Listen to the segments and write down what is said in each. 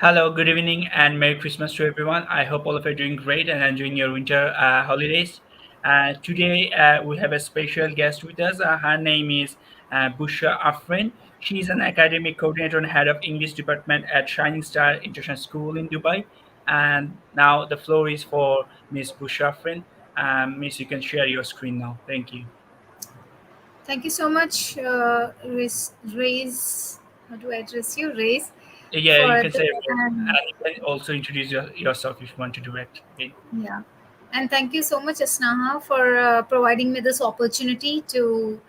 Hello, good evening, and Merry Christmas to everyone. I hope all of you are doing great and enjoying your winter holidays. Today, we have a special guest with us. Her name is Bushra Afreen. She is an academic coordinator and head of English department at Shining Star International School in Dubai. And now the floor is for Miss Bushra Afreen. Miss, you can share your screen now. Thank you. Thank you so much, Raise. How do I address you, Raise? Yeah, you For can the say it. and And you can also introduce yourself if you want to do it. Okay. yeah, and thank you so much, Asnaha, for providing me this opportunity to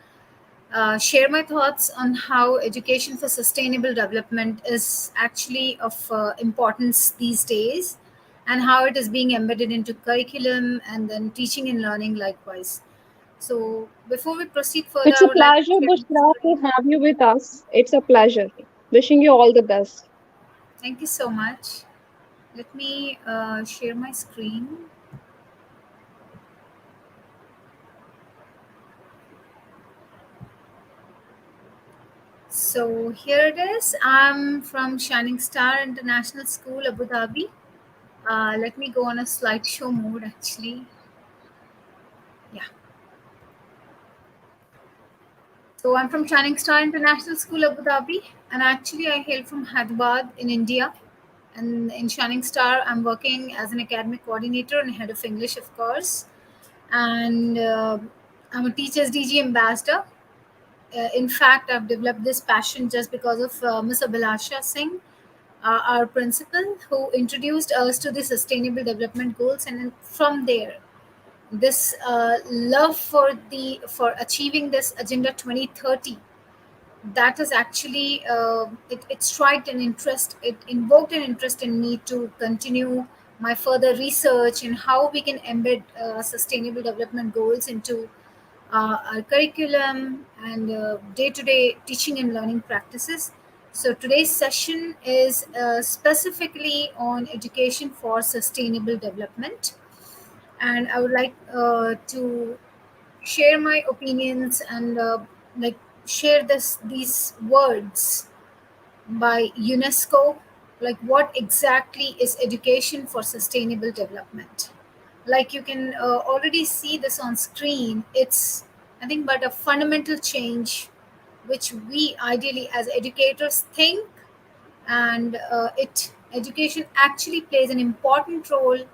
share my thoughts on how education for sustainable development is actually of importance these days, and how it is being embedded into curriculum and then teaching and learning likewise. So, before we proceed further, It's I a would like to pleasure, share my Bushra, to screen. have you with us. It's a pleasure. Wishing you all the best. Thank you so much. Let me share my screen. So here it is. I'm from Shining Star International School, Abu Dhabi. Let me go on a slideshow mode actually. Yeah. So I'm from Shining Star International School, Abu Dhabi, and actually I hail from Hyderabad in India. And in Shining Star, I'm working as an academic coordinator and head of English, of course. And I'm a Teachers DG ambassador. In fact, I've developed this passion just because of Miss Abhilasha Singh, our principal, who introduced us to the Sustainable Development Goals, and then from there, this love for achieving this Agenda 2030, that is actually it struck an interest. It invoked an interest in me to continue my further research in how we can embed Sustainable Development Goals into our curriculum and day-to-day teaching and learning practices. So today's session is specifically on education for sustainable development, and I would like to share my opinions and like share this these words by UNESCO. Like, what exactly is education for sustainable development? Like, you can already see this on screen. It's nothing but a fundamental change which we ideally as educators think, and it education actually plays an important role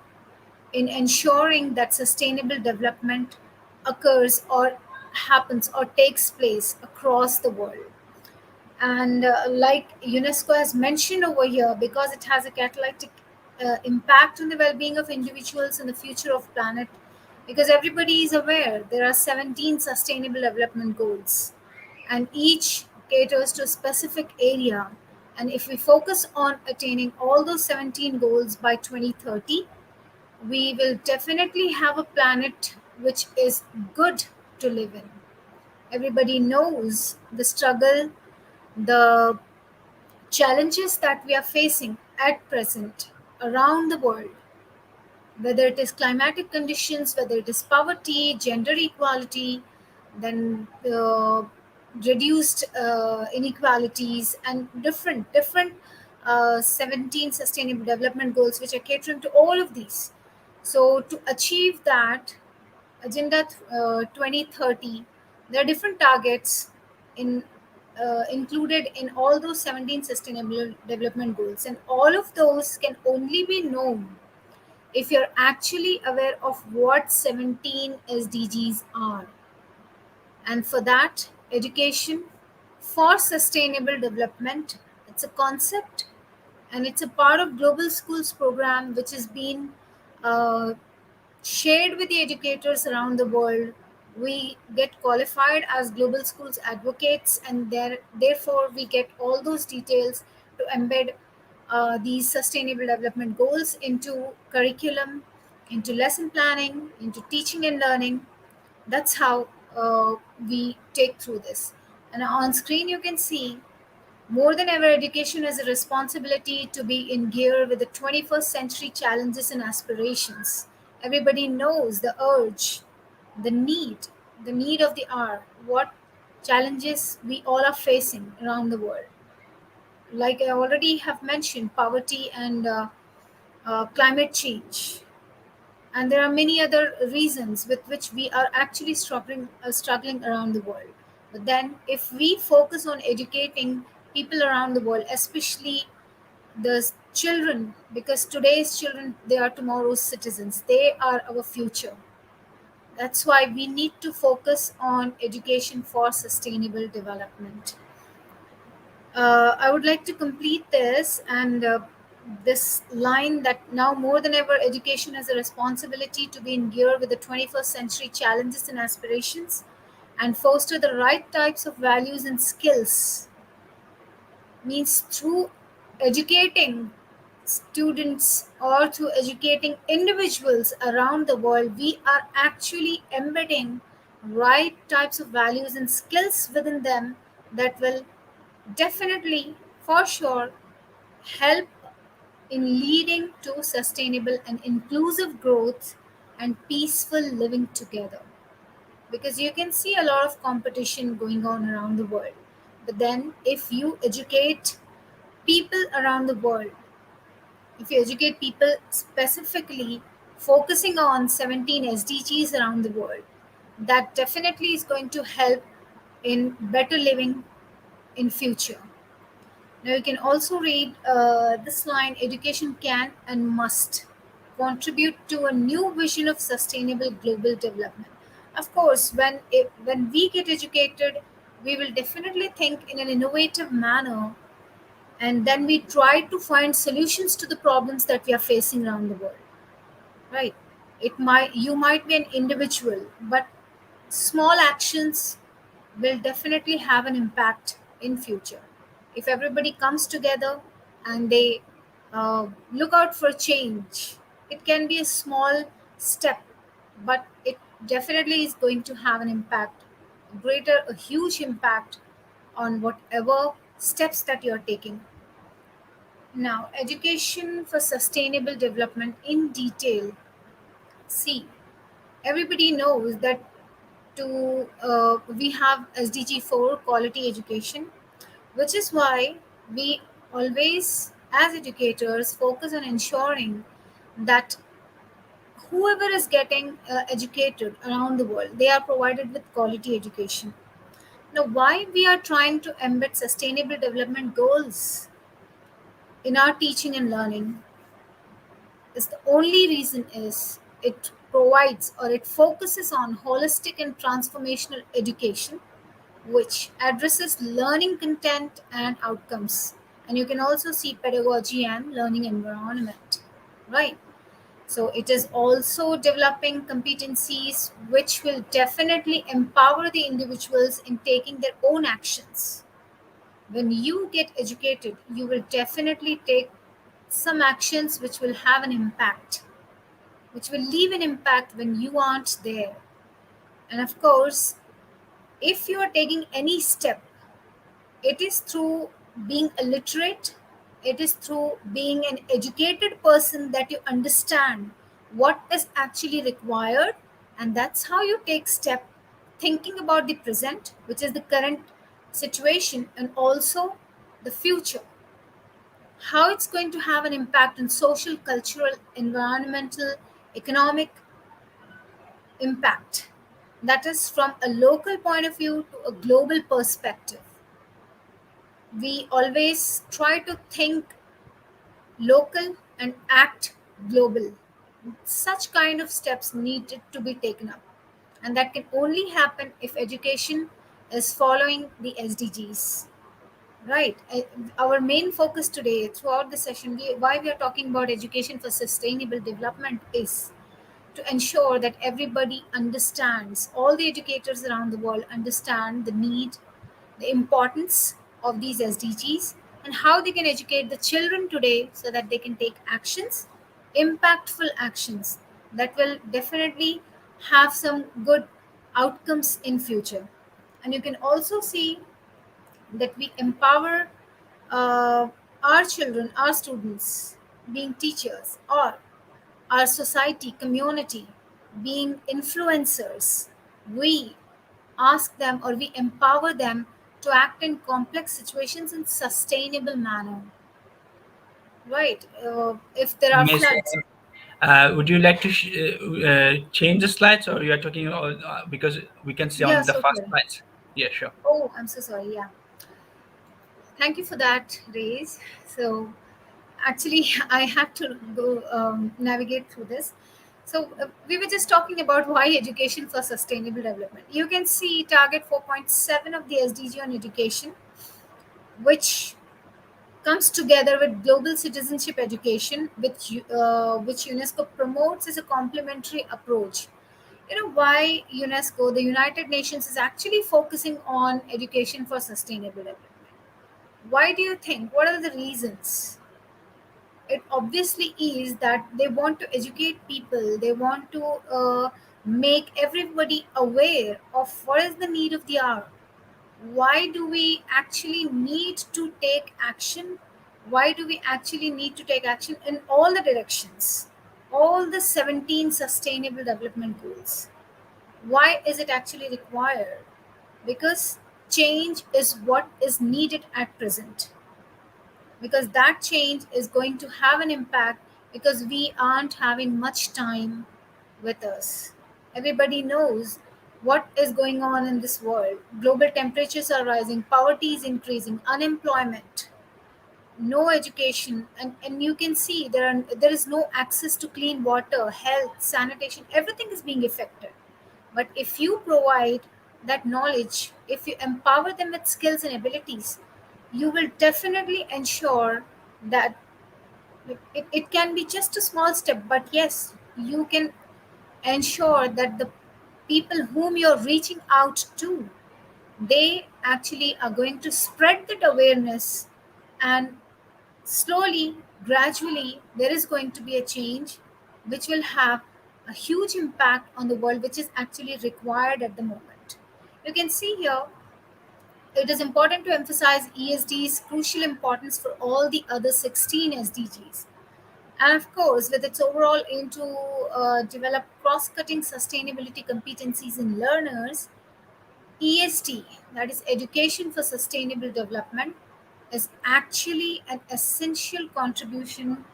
in ensuring that sustainable development occurs or happens or takes place across the world. And like UNESCO has mentioned over here, because it has a catalytic impact on the well-being of individuals and the future of planet, because everybody is aware there are 17 sustainable development goals, and each caters to a specific area. And if we focus on attaining all those 17 goals by 2030, we will definitely have a planet which is good to live in. Everybody knows the struggle, the challenges that we are facing at present around the world, whether it is climatic conditions, whether it is poverty, gender equality, then reduced inequalities, and different 17 sustainable development goals which are catering to all of these. So to achieve that agenda 2030, there are different targets in included in all those 17 sustainable development goals, and all of those can only be known if you're actually aware of what 17 SDGs are. And for that, education for sustainable development, it's a concept, and it's a part of global schools program which has been uh, shared with the educators around the world. We get qualified as global schools advocates, and therefore we get all those details to embed these sustainable development goals into curriculum, into lesson planning, into teaching and learning. That's how we take through this. And on screen, you can see more than ever, education has a responsibility to be in gear with the 21st century challenges and aspirations. Everybody knows the urge, the need, the need of the hour, what challenges we all are facing around the world. like I already have mentioned, poverty and climate change. And there are many other reasons with which we are actually struggling around the world. But then, if we focus on educating people around the world, especially the children, because today's children, they are tomorrow's citizens, they are our future. That's why we need to focus on education for sustainable development. I would like to complete this and this line that now more than ever, education has a responsibility to be in gear with the 21st century challenges and aspirations and foster the right types of values and skills. Means through educating students or through educating individuals around the world, we are actually embedding right types of values and skills within them that will definitely, for sure, help in leading to sustainable and inclusive growth and peaceful living together. Because you can see a lot of competition going on around the world. But then, if you educate people around the world, if you educate people specifically focusing on 17 SDGs around the world, that definitely is going to help in better living in future. Now you can also read this line: education can and must contribute to a new vision of sustainable global development. Of course, when we get educated, we will definitely think in an innovative manner, and then we try to find solutions to the problems that we are facing around the world. Right? It might You might be an individual, but small actions will definitely have an impact in future. If everybody comes together and they look out for change, it can be a small step, but it definitely is going to have an impact, a huge impact on whatever steps that you're taking. Now, education for sustainable development in detail. See, everybody knows that to we have SDG 4 quality education, which is why we always, as educators, focus on ensuring that whoever is getting educated around the world, they are provided with quality education. Now, why we are trying to embed sustainable development goals in our teaching and learning is the only reason is it provides or it focuses on holistic and transformational education which addresses learning content and outcomes. And you can also see pedagogy and learning environment, right? So it is also developing competencies which will definitely empower the individuals in taking their own actions. When you get educated, you will definitely take some actions which will have an impact, which will leave an impact when you aren't there. And of course, if you are taking any step, it is through being illiterate, it is through being an educated person that you understand what is actually required, and that's how you take step thinking about the present, which is the current situation, and also the future, how it's going to have an impact on social, cultural, environmental, economic impact. That is from a local point of view to a global perspective. We always try to think local and act global. Such kind of steps needed to be taken up. And that can only happen if education is following the SDGs. Right. Our main focus today, throughout the session, why we are talking about education for sustainable development is to ensure that everybody understands, all the educators around the world understand the need, the importance of these SDGs, and how they can educate the children today so that they can take actions, impactful actions that will definitely have some good outcomes in future. And you can also see that we empower uh, our children, our students, being teachers, or our society, community, being influencers. We ask them or we empower them to act in complex situations in sustainable manner, right? If there are Miss, floods. would you like to change the slides, or you are talking because we can see Yeah, on the so first sorry. slides? Yeah, sure. Oh, I'm so sorry. Yeah, thank you for that, Rays. So actually, I have to go navigate through this. So we were just talking about why education for sustainable development. You can see target 4.7 of the SDG on education, which comes together with global citizenship education, which UNESCO promotes as a complementary approach. You know why UNESCO, the United Nations, is actually focusing on education for sustainable development? Why do you think? What are the reasons? It obviously is that they want to educate people. They want to make everybody aware of what is the need of the hour. Why do we actually need to take action? Why do we actually need to take action in all the directions, all the 17 sustainable development goals? Why is it actually required? Because change is what is needed at present, because that change is going to have an impact, because we aren't having much time with us. Everybody knows what is going on in this world. Global temperatures are rising, poverty is increasing, unemployment, no education, and you can see there is no access to clean water, health, sanitation, everything is being affected. But if you provide that knowledge, if you empower them with skills and abilities, you will definitely ensure that it can be just a small step, but yes, you can ensure that the people whom you're reaching out to, they actually are going to spread that awareness, and slowly, gradually, there is going to be a change which will have a huge impact on the world, which is actually required at the moment. You can see here, it is important to emphasize ESD's crucial importance for all the other 16 SDGs. And of course, with its overall aim to develop cross cutting sustainability competencies in learners, ESD, that is Education for Sustainable Development, is actually an essential contribution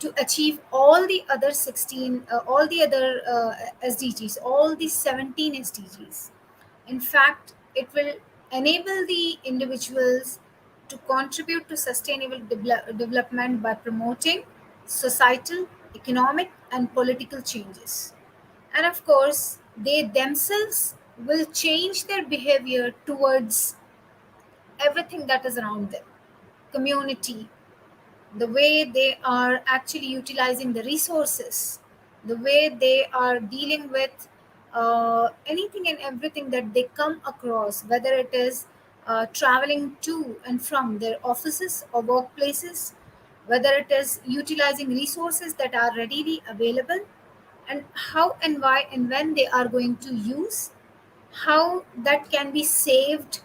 to achieve all the other 16, all the other SDGs, all the 17 SDGs. In fact, it will enable the individuals to contribute to sustainable development by promoting societal, economic, and political changes. And of course, they themselves will change their behavior towards everything that is around them, community, the way they are actually utilizing the resources, the way they are dealing with anything and everything that they come across, whether it is traveling to and from their offices or workplaces, whether it is utilizing resources that are readily available, and how and why and when they are going to use, how that can be saved.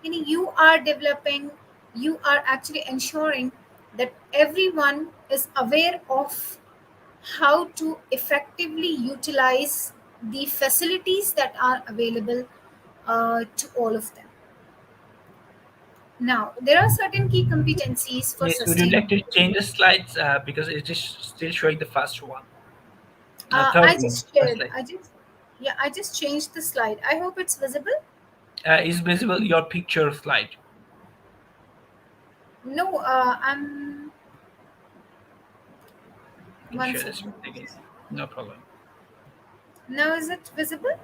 You are developing, you are actually ensuring that everyone is aware of how to effectively utilize the facilities that are available to all of them. Now, there are certain key competencies for Miss, would you like to sustainability. change the slides because it is still showing the first one, third I one, just first shared, slide. yeah, I just changed the slide. I hope it's visible. Is visible your picture slide? No, I'm, You can one share this second. again. No problem. Now is it visible?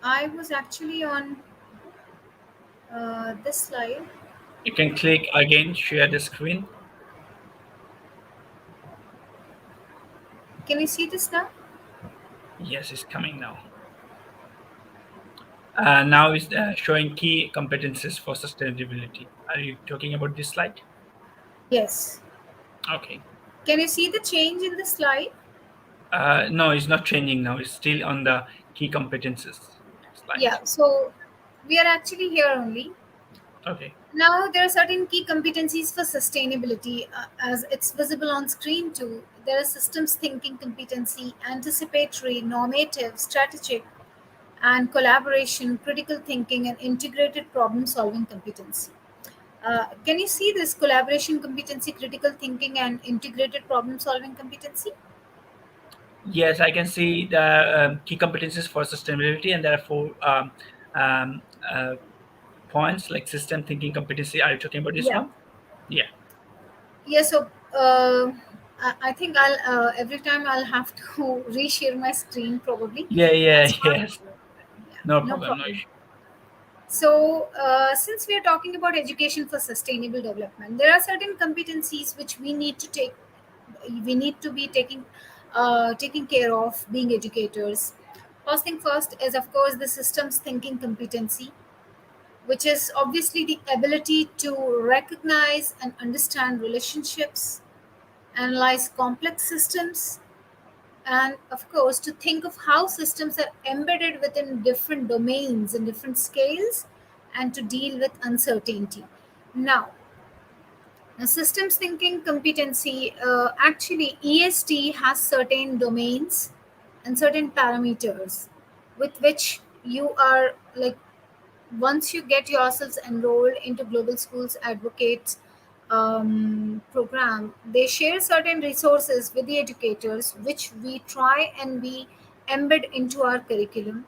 I was actually on this slide. You can click again, share the screen. Can you see this now? Yes, it's coming now. Now it's showing key competencies for sustainability. Are you talking about this slide? Yes. Okay. Can you see the change in the slide? No, it's not changing now. It's still on the key competences slide. Yeah. So we are actually here only. Okay. Now there are certain key competencies for sustainability, as it's visible on screen too. There are systems thinking competency, anticipatory, normative, strategic. and collaboration, critical thinking, and integrated problem solving competency. Can you see this collaboration competency, critical thinking, and integrated problem solving competency? Yes, I can see the key competencies for sustainability, and there are four um, uh, points like system thinking competency. Are you talking about this Yeah. one? Yeah. Yeah. So I think I'll every time I'll have to reshare my screen probably. Yeah, yeah, That's why. yes. Yeah. No No problem, no problem. issue. So, since we are talking about education for sustainable development, there are certain competencies which we need to take. We need to be taking care of being educators. First thing first is, of course, the systems thinking competency, which is obviously the ability to recognize and understand relationships, analyze complex systems, and of course to think of how systems are embedded within different domains and different scales, and to deal with uncertainty. Now, systems thinking competency, actually EST has certain domains and certain parameters with which you are like, once you get yourselves enrolled into Global Schools Advocates program, they share certain resources with the educators, which we try and we embed into our curriculum.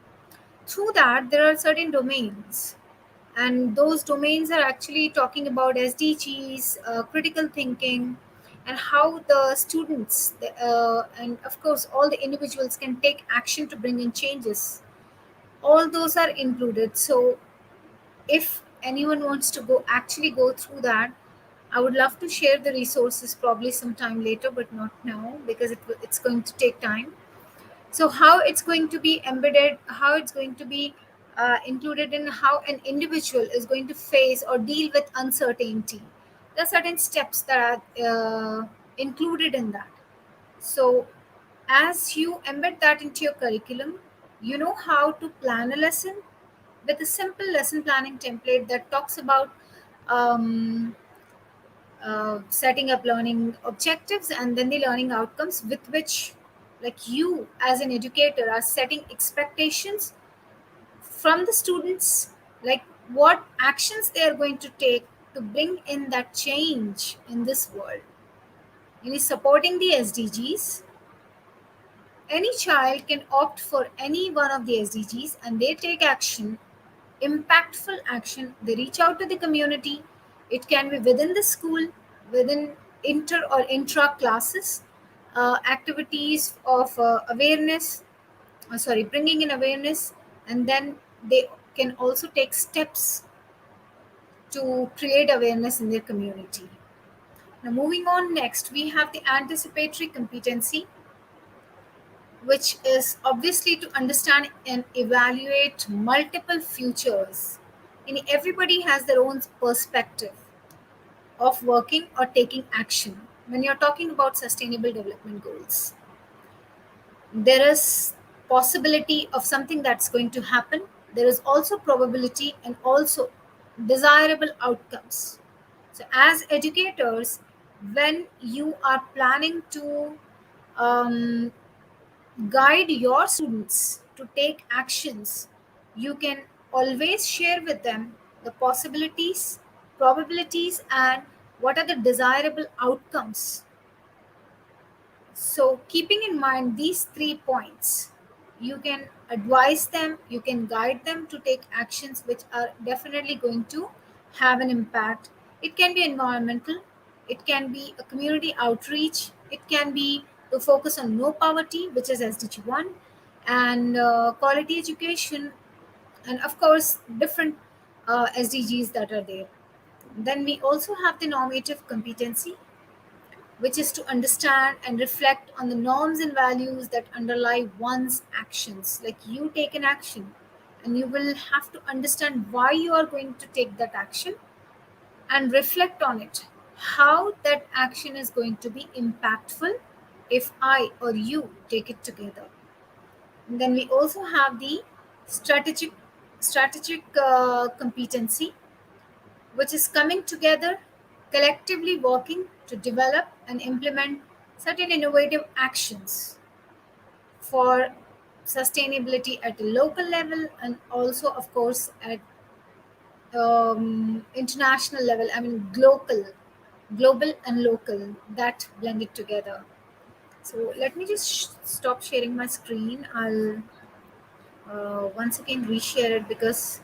Through that, there are certain domains, and those domains are actually talking about SDGs, critical thinking, and how the students, and of course all the individuals, can take action to bring in changes. All those are included. So if anyone wants to go through that, I would love to share the resources probably sometime later, but not now because it's going to take time. So how it's going to be embedded, how it's going to be included in how an individual is going to face or deal with uncertainty, there are certain steps that are included in that. So as you embed that into your curriculum, you know how to plan a lesson with a simple lesson planning template that talks about um, setting up learning objectives and then the learning outcomes, with which, like, you as an educator are setting expectations from the students, like what actions they are going to take to bring in that change in this world. Supporting the SDGs, any child can opt for any one of the SDGs and they take action, impactful action. They reach out to the community. It can be within the school, within inter or intra classes, activities of awareness, sorry, bringing in awareness, and then they can also take steps to create awareness in their community. Now, moving on, next we have the anticipatory competency, which is obviously to understand and evaluate multiple futures. Everybody has their own perspective of working or taking action. When you're talking about sustainable development goals, there is possibility of something that's going to happen. There is also probability and also desirable outcomes. So as educators, when you are planning to um, guide your students to take actions, you can always share with them the possibilities, probabilities, and what are the desirable outcomes. So, keeping in mind these 3 points, you can advise them, you can guide them to take actions which are definitely going to have an impact. It can be environmental, it can be a community outreach, it can be to focus on no poverty, which is SDG 1, and quality education, and of course, different SDGs that are there. Then we also have the normative competency, which is to understand and reflect on the norms and values that underlie one's actions. Like, you take an action and you will have to understand why you are going to take that action and reflect on it, how that action is going to be impactful if I or you take it together. And then we also have the strategic competency, which is coming together, collectively working to develop and implement certain innovative actions for sustainability at a local level, and also, of course, at international level. I mean, global and local, that blended together. So let me just stop sharing my screen. I'll once again reshare it because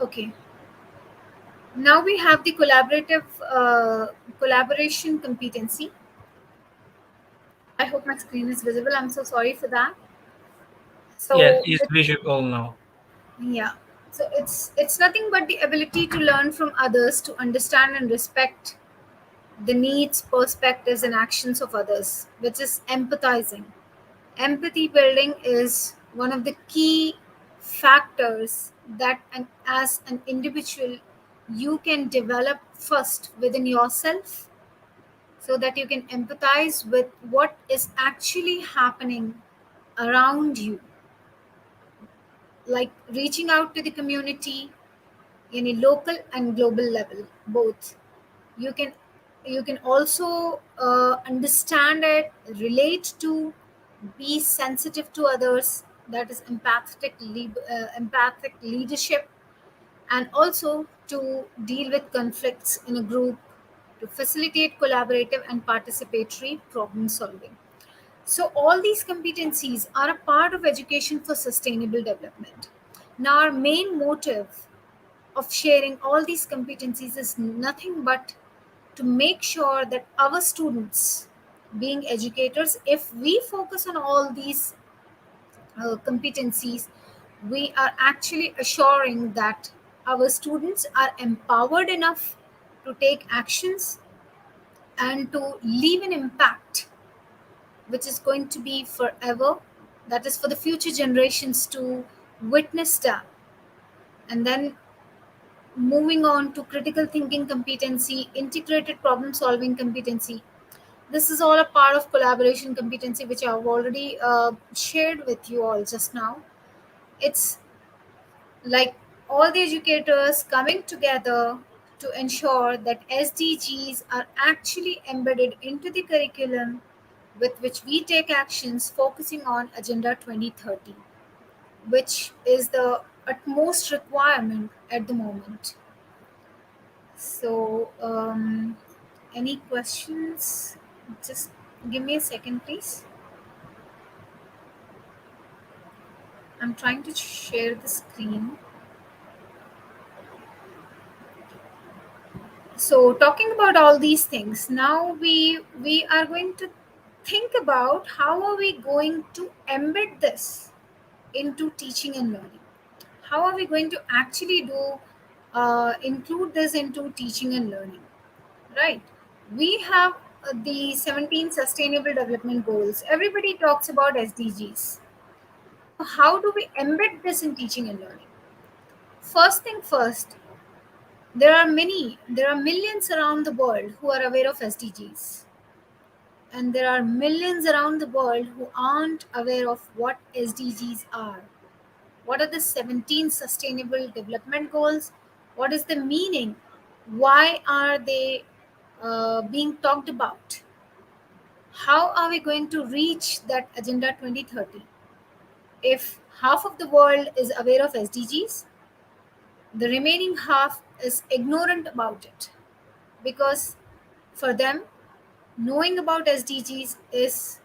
okay. Now we have the collaboration competency. I hope my screen is visible. I'm so sorry for that. Yes, So it's visual now. yeah, so it's nothing but the ability to learn from others, to understand and respect the needs, perspectives, and actions of others, which is empathizing. Empathy building is one of the key factors that as an individual you can develop first within yourself, so that you can empathize with what is actually happening around you, like reaching out to the community in a local and global level both. You can you can also understand it, relate to, be sensitive to others, that is empathic leadership, and also to deal with conflicts in a group, to facilitate collaborative and participatory problem solving. So, all these competencies are a part of education for sustainable development. Now, our main motive of sharing all these competencies is nothing but to make sure that our students, being educators, if we focus on all these competencies, we are actually assuring that our students are empowered enough to take actions and to leave an impact which is going to be forever, that is for the future generations to witness that. And then moving on to critical thinking competency, integrated problem solving competency. This is all a part of collaboration competency, which I've already shared with you all just now. It's like all the educators coming together to ensure that SDGs are actually embedded into the curriculum with which we take actions focusing on Agenda 2030, which is the utmost requirement at the moment. So, any questions? Just give me a second, please. I'm trying to share the screen. So, talking about all these things, now we are going to think about how are we going to embed this into teaching and learning. How are we going to actually do include this into teaching and learning? Right? We have the 17 Sustainable Development Goals. Everybody talks about SDGs. Now, how do we embed this in teaching and learning? First thing first, there are millions around the world who are aware of SDGs. And there are millions around the world who aren't aware of what SDGs are. What are the 17 Sustainable Development Goals? What is the meaning? Why are they being talked about? How are we going to reach that Agenda 2030? If half of the world is aware of SDGs, the remaining half is ignorant about it, because for them, knowing about SDGs is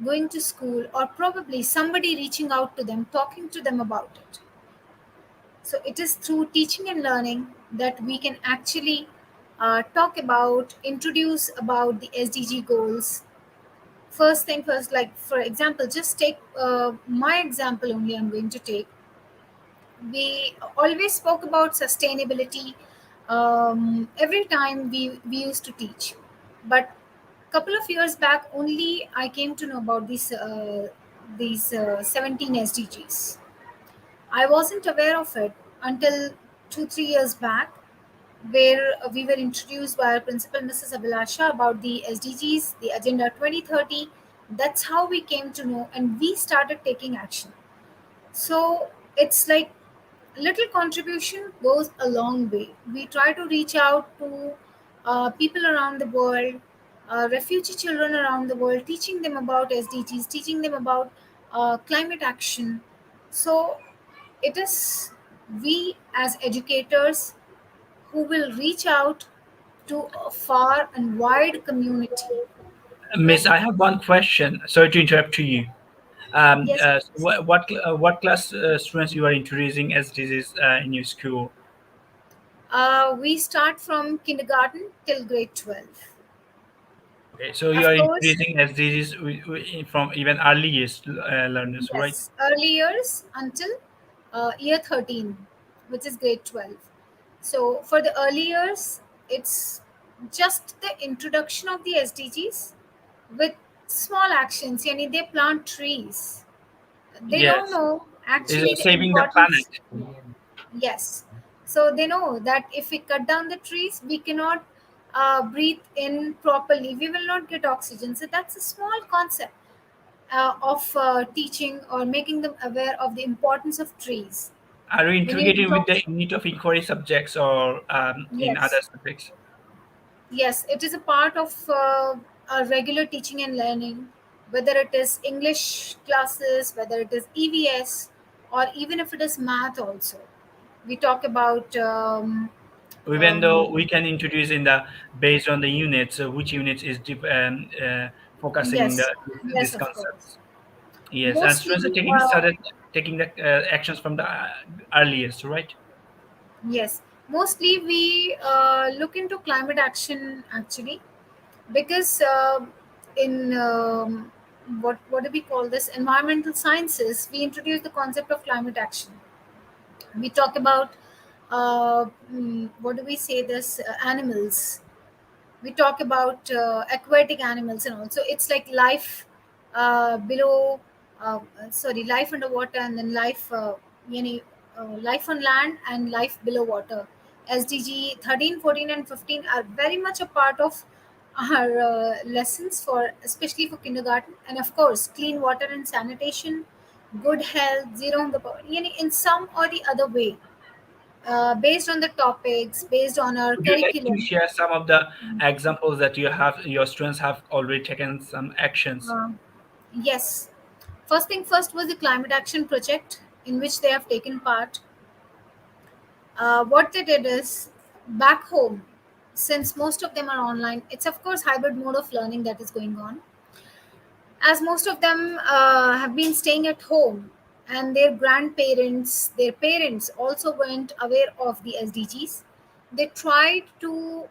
going to school or probably somebody reaching out to them, talking to them about it. So it is through teaching and learning that we can actually talk about, introduce about the SDG goals. First thing first, like for example, just take my example only, I'm going to take. We always spoke about sustainability every time we used to teach. But couple of years back only I came to know about these 17 SDGs. I wasn't aware of it until 2 3 years back, where we were introduced by our principal, Mrs. Abhilasha, about the SDGs, the Agenda 2030. That's how we came to know, and we started taking action. So it's like little contribution goes a long way. We try to reach out to people around the world, refugee children around the world, teaching them about SDGs, teaching them about climate action. So it is we as educators who will reach out to a far and wide community. Miss, I have one question. Sorry to interrupt to you. Yes, So what class students you are introducing SDGs in your school? we start from kindergarten till grade 12. Okay, so you Of are course, introducing SDGs from even earliest learners, right? yes, early years until year 13, which is grade 12. So for the early years, it's just the introduction of the SDGs with small actions. Yani they plant trees. They don't Yes, know is actually the saving the importance. planet. Yes. So they know that if we cut down the trees, we cannot breathe in properly. We will not get oxygen. So that's a small concept of teaching or making them aware of the importance of trees. Are you When you integrating with talk, the unit of inquiry subjects or in other yes, subjects? yes, it is a part of our regular teaching and learning, whether it is English classes, whether it is EVS, or even if it is math also. We talk about Even though um, we can introduce in the based on the units, which units is focusing yes, yes, these of course. concepts. Yes, and Mostly, students are taking started taking the actions from the earliest, right? yes, mostly we look into climate action actually because in what do we call this environmental sciences we introduce the concept of climate action. We talk about what do we say this animals. We talk about aquatic animals and also it's like life below sorry, life underwater and then life yani, life on land and life below water. SDG 13, 14 and 15 are very much a part of our lessons for especially for kindergarten, and of course clean water and sanitation, good health, zero on the yani, in some or the other way, based on the topics, based on our Would you like to curriculum. share some of the examples that your students have already taken some actions? Uh, yes. First thing first was the climate action project in which they have taken part. What they did is back home, since most of them are online, it's of course hybrid mode of learning that is going on. As most of them have been staying at home, and their grandparents, their parents also weren't aware of the SDGs. They tried to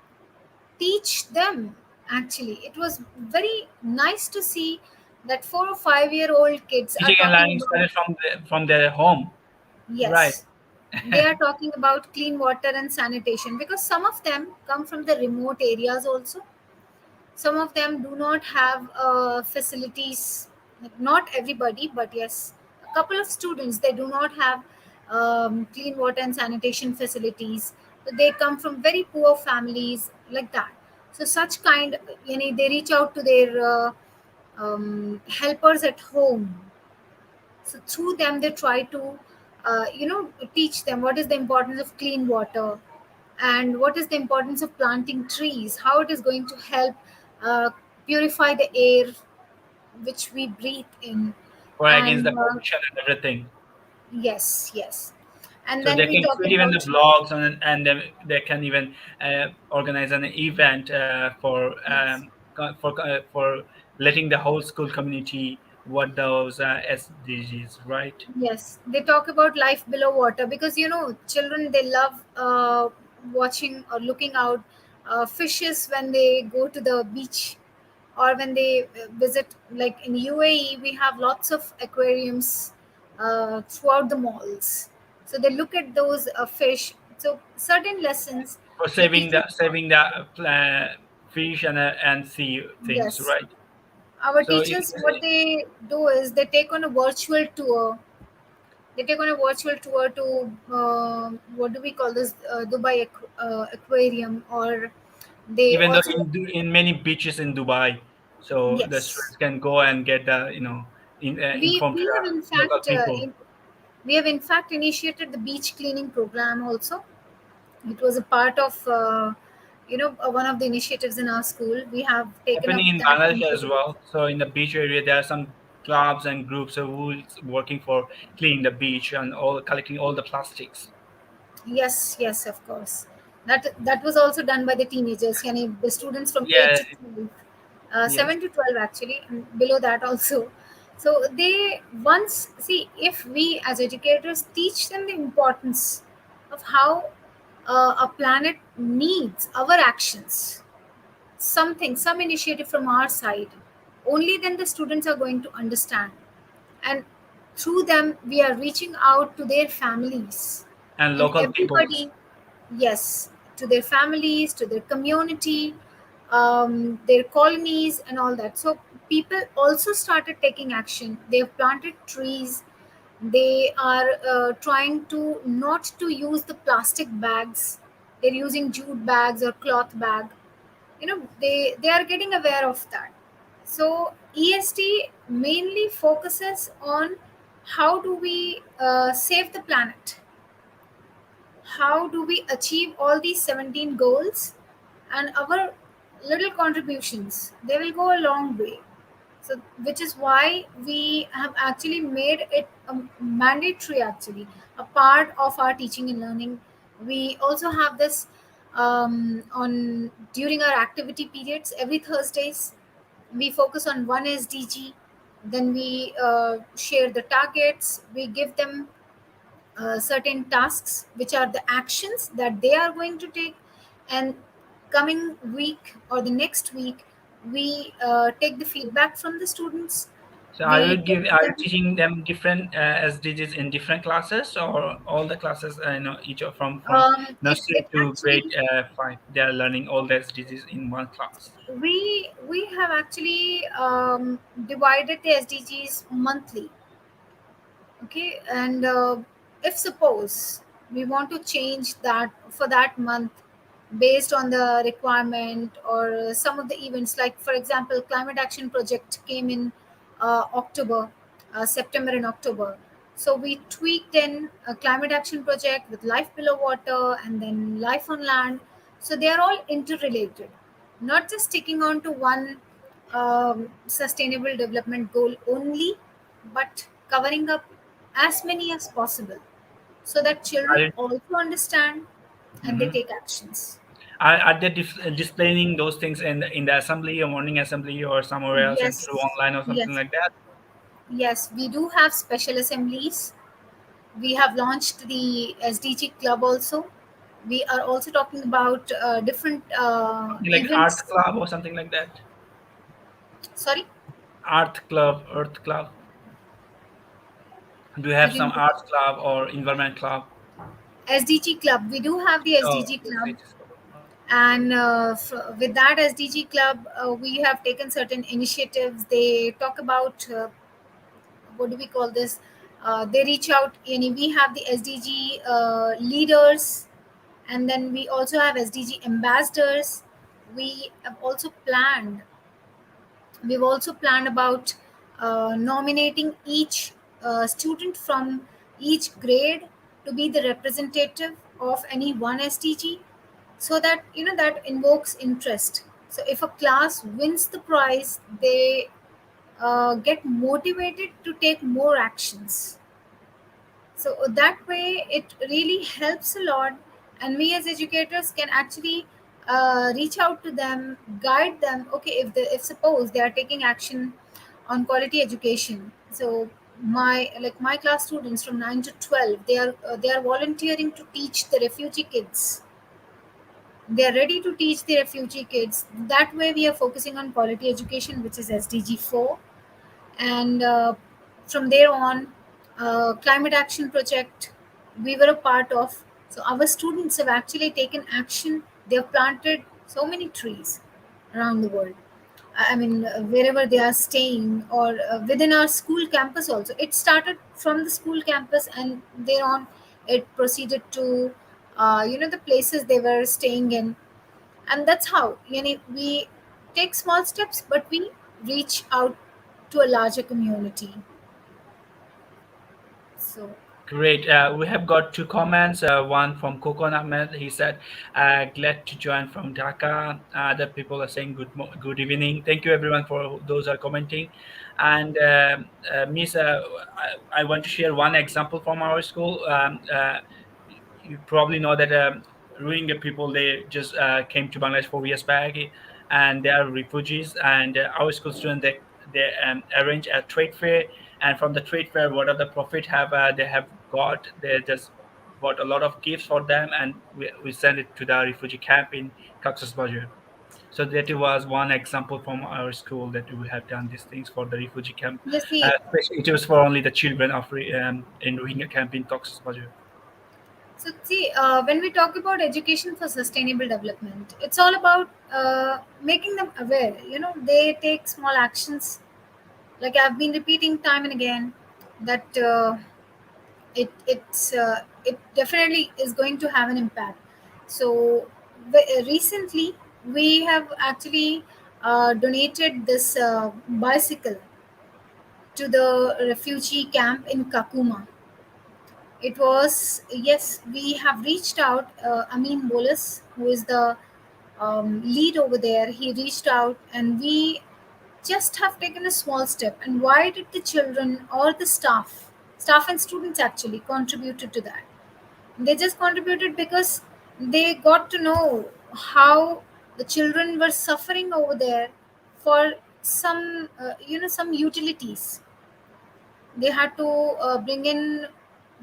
teach them. Actually, it was very nice to see that 4 or 5 year old kids are Teaching and talking learning about, started from their home, right? yes, they are talking about clean water and sanitation because some of them come from the remote areas also. Some of them do not have facilities, like not everybody, but yes, a couple of students, they do not have clean water and sanitation facilities. So they come from very poor families like that. So such kind, you know, they reach out to their helpers at home. So through them they try to teach them what is the importance of clean water and what is the importance of planting trees, how it is going to help uh, purify the air which we breathe in. Or against the And pollution and everything. yes, yes, and So then they we can talk create even the about, blogs and they can even organize an event yes, for letting the whole school community what those SDGs, right? yes, they talk about life below water because you know children they love watching or looking out fishes when they go to the beach or when they visit, like in UAE we have lots of aquariums throughout the malls, so they look at those fish. So certain lessons For the teachers, saving the fish and sea things, yes, right? our So teachers what they do is they take on a virtual tour They take on a virtual tour to what do we call this, Dubai aquarium, or they Even though also in many beaches in Dubai, so the yes. students can go and get the informed to We have in the local fact people. we have in fact initiated the beach cleaning program also. It was a part of one of the initiatives in our school. We have taken up Happening in that Bangladesh as initiative. well. So in the beach area, there are some clubs and groups who is working for cleaning the beach and all collecting all the plastics. Yes, yes, of course. That was also done by the teenagers, yani the students from 8 Yeah. to 12, Yes. 7 to 12 actually, and below that also. So they once see, if we as educators teach them the importance of how a planet needs our actions, some initiative from our side, only then the students are going to understand, and through them we are reaching out to their families And and local peoples. everybody. Yes, to their families, to their community, their colonies and all that. So people also started taking action. They have planted trees. They are trying to not to use the plastic bags. They're using jute bags or cloth bag. They are getting aware of that. So EST mainly focuses on how do we save the planet, how do we achieve all these 17 goals, and our little contributions, they will go a long way. So which is why we have actually made it mandatory, actually a part of our teaching and learning. We also have this on during our activity periods every Thursdays. We focus on one SDG, then we share the targets, we give them certain tasks which are the actions that they are going to take, and coming week or the next week we take the feedback from the students. So We take are you them. teaching them different SDGs in different classes, or all the classes? Each of from It nursery to grade actually, 5, they are learning all the SDGs in one class. we have actually divided the SDGs monthly. Okay, and if suppose we want to change that for that month based on the requirement or some of the events, like for example climate action project came in October, September and October. So we tweaked in a climate action project with life below water and then life on land. So they are all interrelated, not just sticking on to one sustainable development goal only, but covering up as many as possible so that Are children you, also understand and they mhm. take actions. Are they displaying those things in the assembly or morning assembly or somewhere else and through Yes, online or something yes, like that? yes. We do have special assemblies. We have launched the SDG Club also. We are also talking about different Something like art events. club or something like that. Sorry, Art club, earth club. Do you I have some didn't get art club or environment club? SDG Club. We do have the Oh, SDG yes, Club, it is. Okay. and with that SDG Club, we have taken certain initiatives. They talk about what do we call this? They reach out. We have the SDG leaders, and then we also have SDG ambassadors. We have also planned. We've also planned about nominating each student from each grade to be the representative of any one SDG, so that that invokes interest. So if a class wins the prize, they get motivated to take more actions. So that way it really helps a lot, and we as educators can actually reach out to them, guide them. Okay, if suppose they are taking action on quality education, so my class students from 9 to 12, they are volunteering to teach the refugee kids. They are ready to teach the refugee kids. That way we are focusing on quality education, which is SDG 4. And from there on, climate action project we were a part of. So our students have actually taken action. They have planted so many trees around the world. I mean, wherever they are staying, or within our school campus also. It started from the school campus, and thereon it proceeded to, the places they were staying in. And that's how, we take small steps, but we reach out to a larger community. So, Great. We have got two comments. One from Kokon Ahmed. He said, "Glad to join from Dhaka." Other people are saying good evening. Thank you everyone for those are commenting. And Miss, I want to share one example from our school. You probably know that Rohingya people, they just came to Bangladesh 4 years back, and they are refugees. And our school students, they arrange a trade fair, and from the trade fair, whatever the profit have they have got, they just bought a lot of gifts for them, and we send it to the refugee camp in Cox's Bazar. So that was one example from our school that we have done these things for the refugee camp. you see, Especially it was for only the children of in Rohingya camp in Cox's Bazar. when we talk about education for sustainable development, it's all about making them aware. They take small actions. Like I've been repeating time and again, that it definitely is going to have an impact. So recently we have actually donated this bicycle to the refugee camp in Kakuma. It was, yes, we have reached out. Amin Bolas, who is the lead over there, he reached out, and we just have taken a small step. And why did the children or the staff and students actually contributed to that? They just contributed because they got to know how the children were suffering over there for some utilities. They had to bring in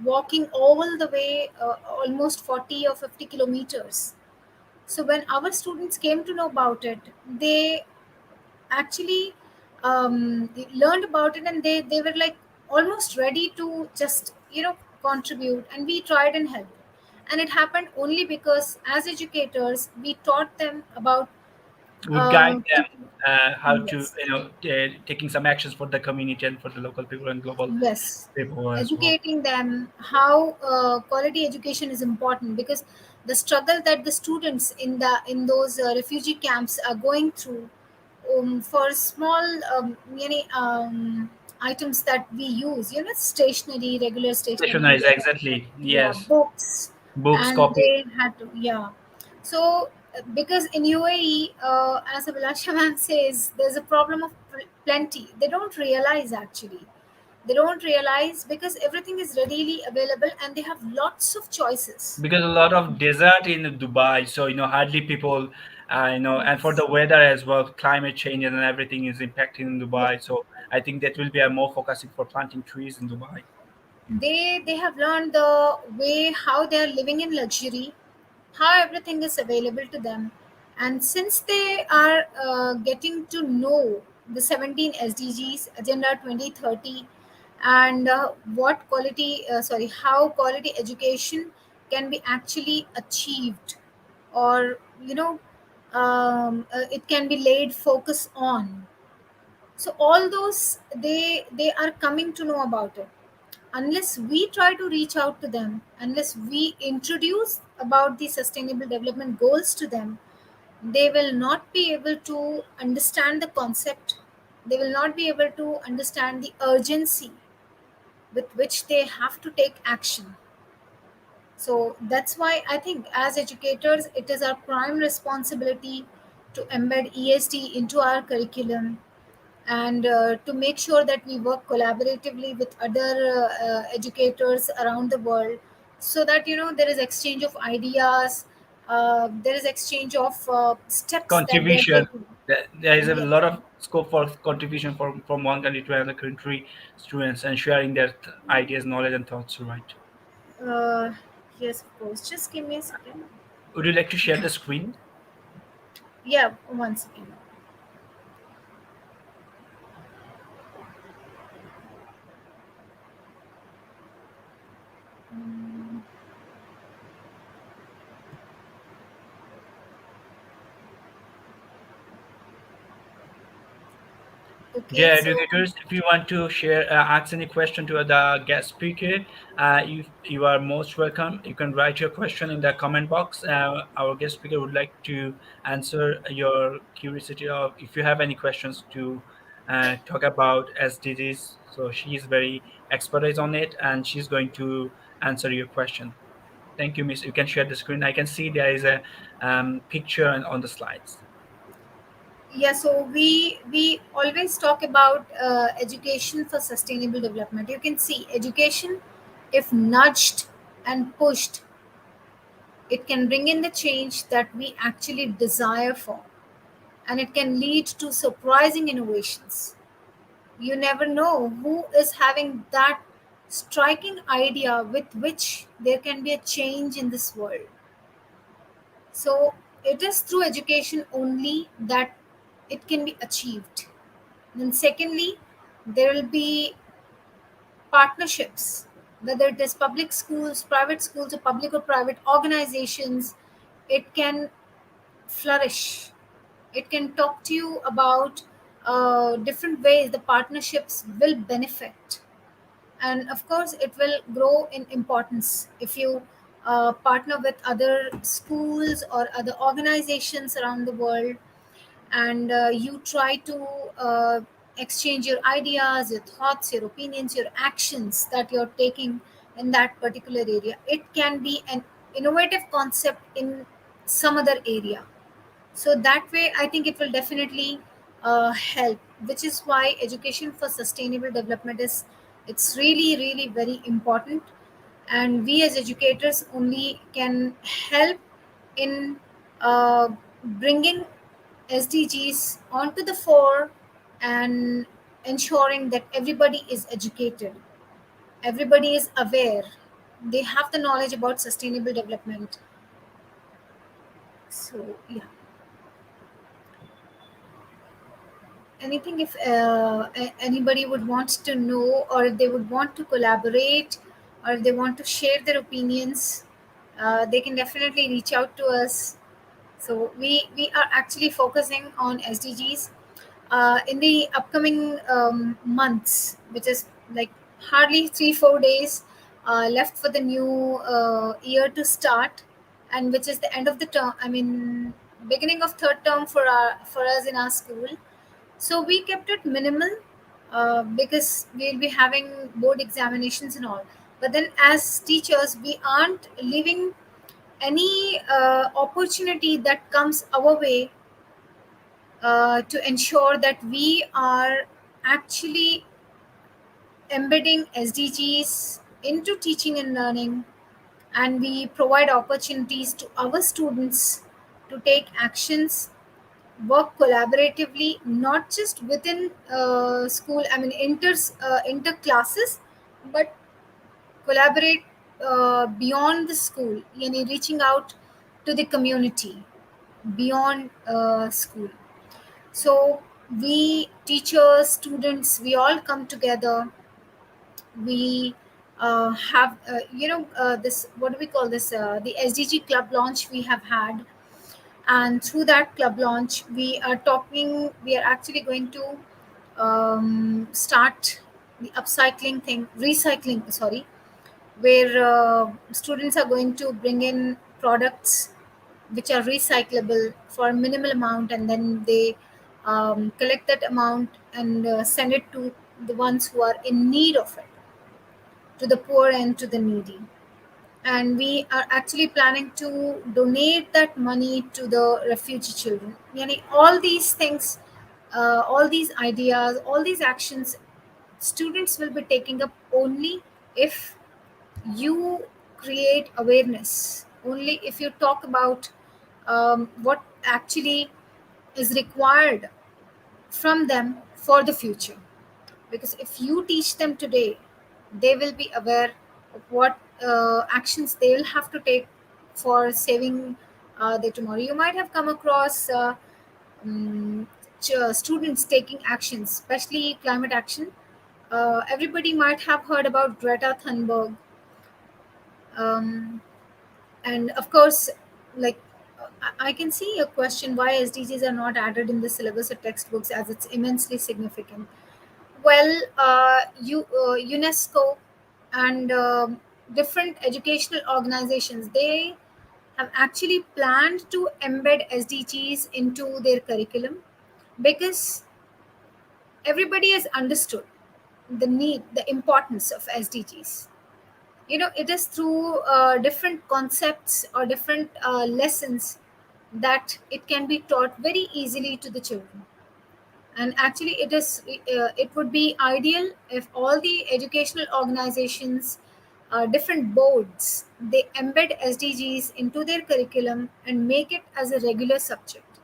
walking all the way, almost 40 or 50 kilometers. So when our students came to know about it, they actually learned about it, and they were like almost ready to just contribute, and we tried and helped. And it happened only because as educators we taught them about Would guide them to, how to, yes. taking some actions for the community and for the local people and global Yes, people as well. educating them how quality education is important, because the struggle that the students in those refugee camps are going through, for small items that we use, stationery, regular stationery, Stationaries, exactly. yeah, Yes. books, Books, and copy. they had to, yeah. So because in UAE, as Abhilasha ma'am says, there's a problem of plenty. They don't realize actually. They don't realize because everything is readily available and they have lots of choices. Because a lot of desert in Dubai, so hardly people, and for Yes. the weather as well, climate changes and everything is impacting in Yeah. Dubai. So I think that will be a more focusing for planting trees in Dubai. They have learned the way how they are living in luxury, how everything is available to them. And since they are getting to know the 17 SDGs, Agenda 2030, and what quality, sorry, how quality education can be actually achieved, or it can be laid focus on. So all those, they are coming to know about it. Unless we try to reach out to them, unless we introduce about the sustainable development goals to them, they will not be able to understand the concept. They will not be able to understand the urgency with which they have to take action. So that's why I think as educators, it is our prime responsibility to embed ESD into our curriculum, and to make sure that we work collaboratively with other educators around the world, so that there is exchange of ideas, there is exchange of steps that they are Contribution. taking. There is a Yes. lot of scope for contribution from one country to another country, students, and sharing their ideas, knowledge, and thoughts. Right. uh, yes, of course, just give me a second. Would you like to share the screen? Yeah, one second. Okay, Dear so educators, if you want to share, ask any question to the guest speaker, you are most welcome. You can write your question in the comment box. Our guest speaker would like to answer your curiosity, or if you have any questions to talk about SDGs. So she is very expertise on it, and she's going to answer your question. Thank you, Miss. You can share the screen. I can see there is a picture on the slides. yeah, so we always talk about education for sustainable development. You can see education, if nudged and pushed, it can bring in the change that we actually desire for, and it can lead to surprising innovations. You never know who is having that striking idea with which there can be a change in this world. So it is through education only that it can be achieved. Then, secondly, there will be partnerships, whether it is public schools, or public or private organizations. It can flourish. It can talk to you about different ways the partnerships will benefit. And of course, it will grow in importance if you partner with other schools or other organizations around the world, and you try to uh, exchange your ideas, your thoughts, your opinions, your actions that you're taking in that particular area. It can be an innovative concept in some other area. So that way, I think it will definitely help, which is why education for sustainable development is, it's really really very important. And we as educators only can help in bringing SDGs onto the fore, and ensuring that everybody is educated, everybody is aware, they have the knowledge about sustainable development. So yeah, anything, if anybody would want to know, or if they would want to collaborate, or if they want to share their opinions, they can definitely reach out to us. So we are actually focusing on SDGs in the upcoming months, which is like hardly 3-4 days left for the new year to start, and which is the end of the term. I mean, beginning of third term for us in our school. So we kept it minimal because we'll be having board examinations and all. But then, as teachers, we aren't leaving any opportunity that comes our way to ensure that we are actually embedding SDGs into teaching and learning, and we provide opportunities to our students to take actions, work collaboratively, not just within school, I mean inter classes, but collaborate beyond the school, yani reaching out to the community beyond school. So we teachers, students, we all come together. We have this, what do we call this, the SDG Club Launch we have had. And through that club launch, we are actually going to start the upcycling thing, recycling, sorry, where students are going to bring in products which are recyclable for a minimal amount, and then they collect that amount and send it to the ones who are in need of it, to the poor and to the needy. And we are actually planning to donate that money to the refugee children. Yani all these things, all these ideas, all these actions, students will be taking up only if you create awareness, only if you talk about what actually is required from them for the future. Because if you teach them today, they will be aware of what actions they will have to take for saving their tomorrow. You might have come across um, students taking actions, especially climate action. Everybody might have heard about Greta Thunberg. um, and of course, like, I can see a question why SDGs are not added in the syllabus or textbooks as it's immensely significant. Well, UNESCO and different educational organizations, they have actually planned to embed SDGs into their curriculum because everybody has understood the importance of SDGs. It is through different concepts or different lessons that it can be taught very easily to the children. And actually it would be ideal if all the educational organizations, different boards, they embed SDGs into their curriculum and make it as a regular subject.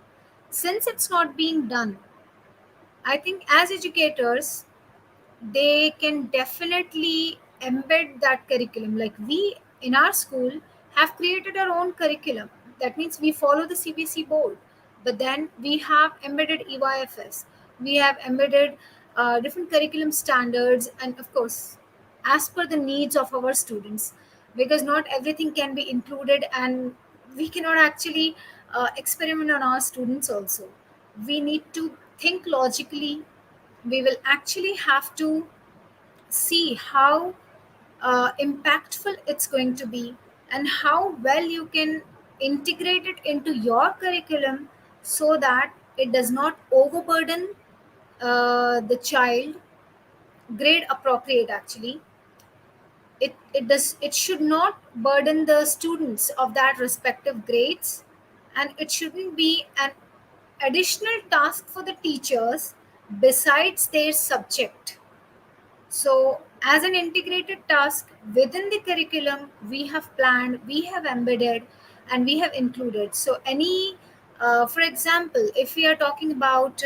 Since it's not being done, I think as educators they can definitely embed that curriculum. Like we in our school have created our own curriculum. That means we follow the CBC board, but then we have embedded EYFS. We have embedded different curriculum standards, and of course, as per the needs of our students, because not everything can be included, and we cannot actually experiment on our students also. We need to think logically. We will actually have to see how impactful it's going to be and how well you can integrate it into your curriculum so that it does not overburden the child. Grade appropriate, actually. It should not burden the students of that respective grades, and it shouldn't be an additional task for the teachers besides their subject. So, as an integrated task within the curriculum, we have planned, we have embedded, and we have included. So, for example, if we are talking about,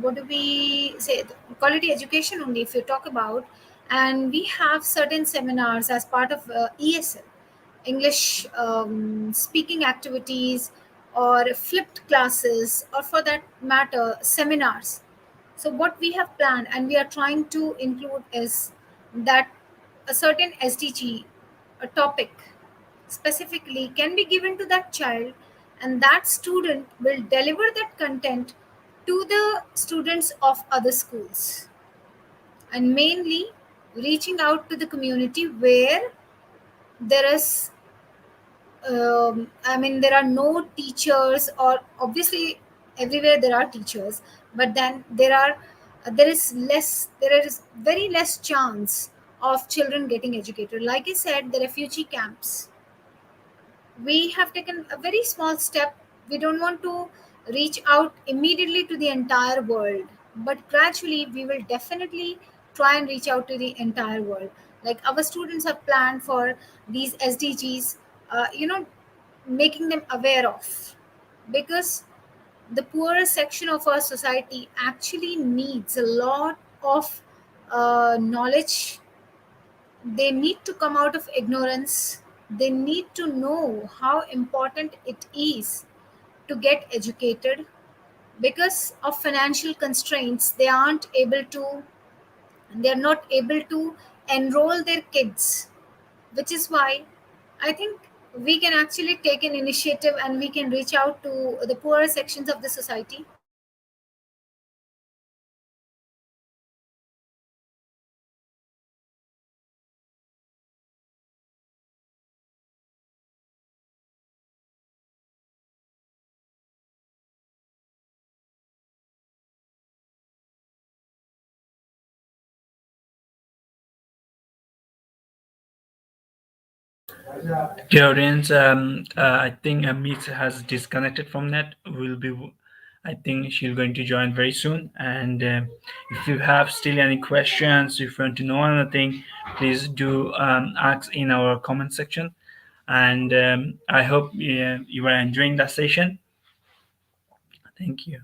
what do we say, quality education only, if you talk about, and we have certain seminars as part of ESL, English speaking activities, or flipped classes, or for that matter, seminars. So, what we have planned and we are trying to include is that a certain SDG, a topic specifically, can be given to that child, and that student will deliver that content to the students of other schools, and mainly reaching out to the community where there is I mean, there are no teachers, or obviously everywhere there are teachers, but then there is very less chance of children getting educated. Like I said, the refugee camps, we have taken a very small step. We don't want to reach out immediately to the entire world, but gradually we will definitely try and reach out to the entire world. Like our students have planned for these SDGs, making them aware of, because the poorer section of our society actually needs a lot of knowledge. They need to come out of ignorance. They need to know how important it is to get educated. Because of financial constraints, they are not able to enroll their kids, which is why I think we can actually take an initiative and we can reach out to the poorer sections of the society. Dear audience, I think Meet has disconnected from that. I think she's going to join very soon. And if you have still any questions, if you want to know anything, please do ask in our comment section. And I hope you are enjoying the session. Thank you.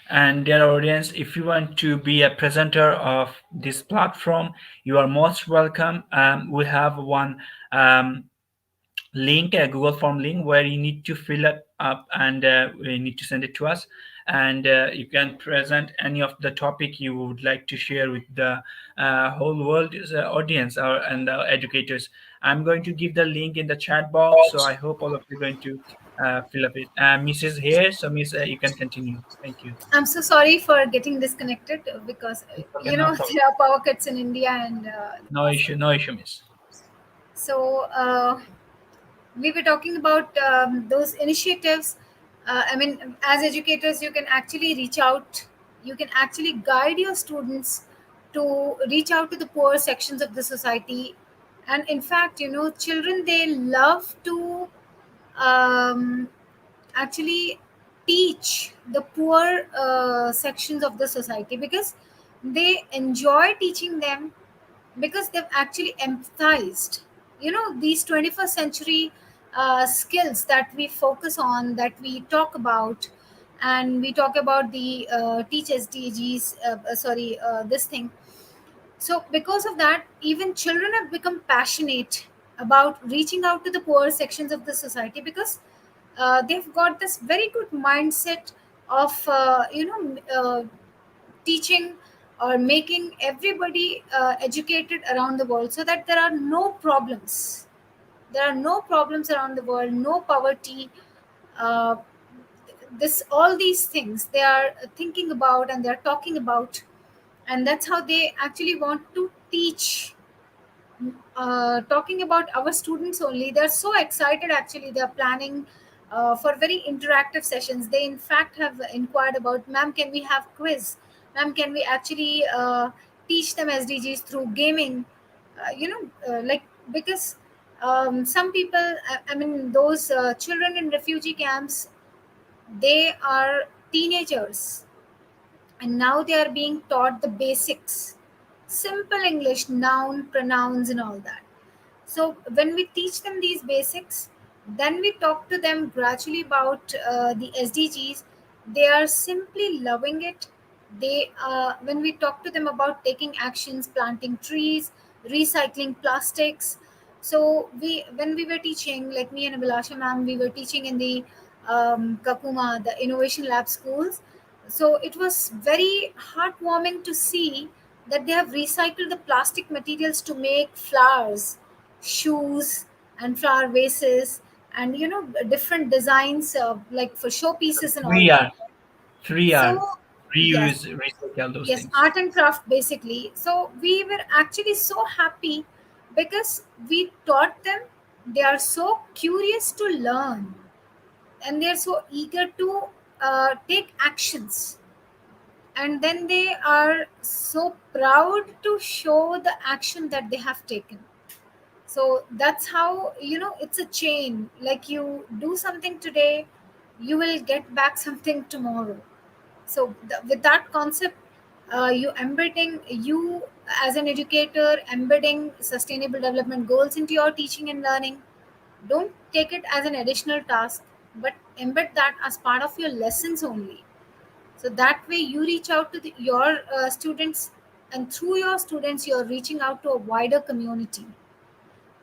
And dear audience, if you want to be a presenter of this platform, you are most welcome. We have one um, link, a Google form link, where you need to fill it up, and you need to send it to us, and you can present any of the topic you would like to share with the whole world audience and educators. I'm going to give the link in the chat box, so I hope all of you are going to fill up it. Miss is here, so Miss, you can continue. Thank you. I'm so sorry for getting disconnected because It's okay, no problem. there are power cuts in India, and No issue, no issue, Miss. so we were talking about those initiatives. I mean, as educators, you can actually reach out, you can actually guide your students to reach out to the poor sections of the society. And in fact, children, they love to um, actually teach the poor sections of the society, because they enjoy teaching them, because they've actually empathized. These 21st century skills that we focus on, that we talk about, and we talk about the teach SDGs, this thing. So because of that, even children have become passionate about reaching out to the poor sections of the society, because they've got this very good mindset of teaching or making everybody educated around the world, so that there are no problems around the world, no poverty. uh, this All these things they are thinking about and they are talking about, and that's how they actually want to teach. Talking about our students only, they're so excited. Actually, they're planning for very interactive sessions. They in fact have inquired about, ma'am, can we have quiz? Ma'am, can we actually teach them SDGs through gaming? Like, because some people, I mean, those children in refugee camps, they are teenagers, and now they are being taught the basics, simple English, noun, pronouns, and all that. So when we teach them these basics, then we talk to them gradually about the SDGs. They are simply loving it. When we talk to them about taking actions, planting trees, recycling plastics. So when we were teaching, like me and Abhilasha ma'am, we were teaching in the Kakuma, the Innovation Lab schools. So it was very heartwarming to see that they have recycled the plastic materials to make flowers, shoes, and flower vases, and different designs, like for showpieces and all Three that. R, three R, So yes, reuse, recycle those yes, things. art and craft basically. So we were actually so happy because we taught them. They are so curious to learn, and they are so eager to take actions, and then they are so proud to show the action that they have taken. So that's how, it's a chain. Like, you do something today, you will get back something tomorrow. So with that concept, you embedding, you as an educator, embedding sustainable development goals into your teaching and learning. Don't take it as an additional task, but embed that as part of your lessons only. So that way you reach out to your students, and through your students you're reaching out to a wider community.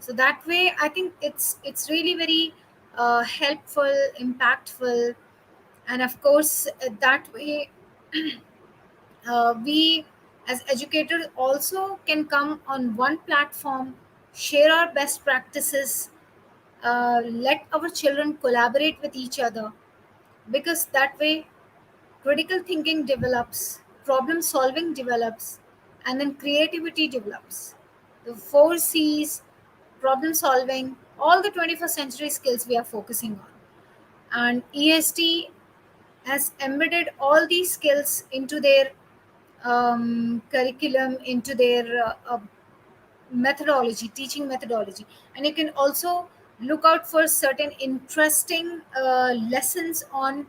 So that way I think it's really very helpful, impactful. And of course, that way we as educators also can come on one platform, share our best practices, let our children collaborate with each other, because that way critical thinking develops, problem solving develops, and then creativity develops. The four C's, problem solving, all the 21st century skills we are focusing on. And EST has embedded all these skills into their curriculum, into their methodology, teaching methodology. And you can also look out for certain interesting lessons on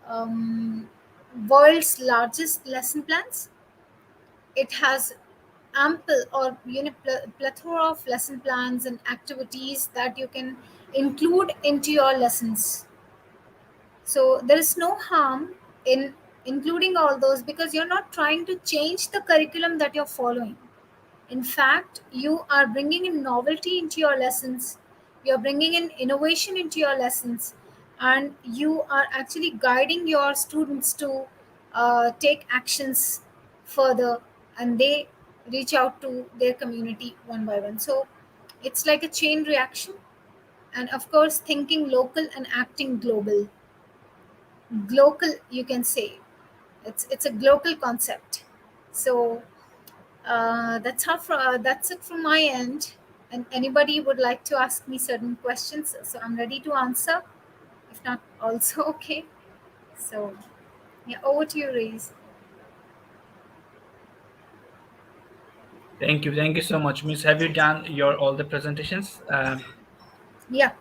um, world's largest lesson plans. It has ample, or plethora of lesson plans and activities that you can include into your lessons. So there is no harm in including all those, because you're not trying to change the curriculum that you're following. In fact, you are bringing in novelty into your lessons, you're bringing in innovation into your lessons, and you are actually guiding your students to take actions further, and they reach out to their community one by one. So it's like a chain reaction. And of course, thinking local and acting global. Global, you can say. It's a global concept. So that's it from my end. And anybody would like to ask me certain questions, so I'm ready to answer. If not, also okay. So yeah, over to you, Reese. Thank you so much, Miss. Have you done your all the presentations? Yeah,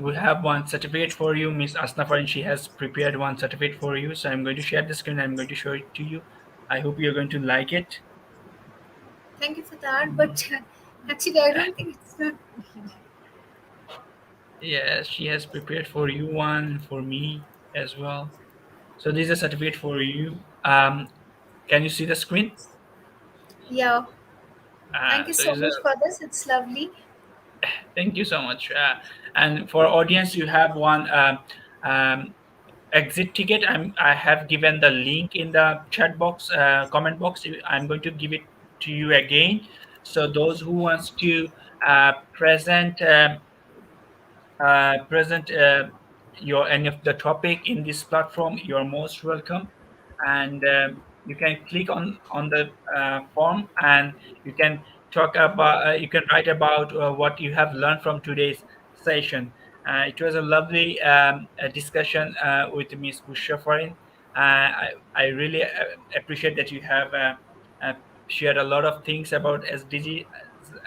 We have one certificate for you, Miss Asnafar, and she has prepared one certificate for you. So I'm going to share the screen. I'm going to show it to you. I hope you're going to like it. thank you for that. But actually, I don't think it's not. Yes, she has prepared for you one for me as well. So this is a certificate for you. Can you see the screen? Yeah, thank you So so is a much for this. It's lovely. thank you so much. And for audience, you have one um, exit ticket. I have given the link in the chat box, comment box. I'm going to give it to you again. So those who wants to present your any of the topic in this platform, you're most welcome. And you can click on the form, and you can talk about you can write about what you have learned from today's session. It was a lovely discussion with Miss Bushra Afreen. I really appreciate that you have uh, shared a lot of things about SDG,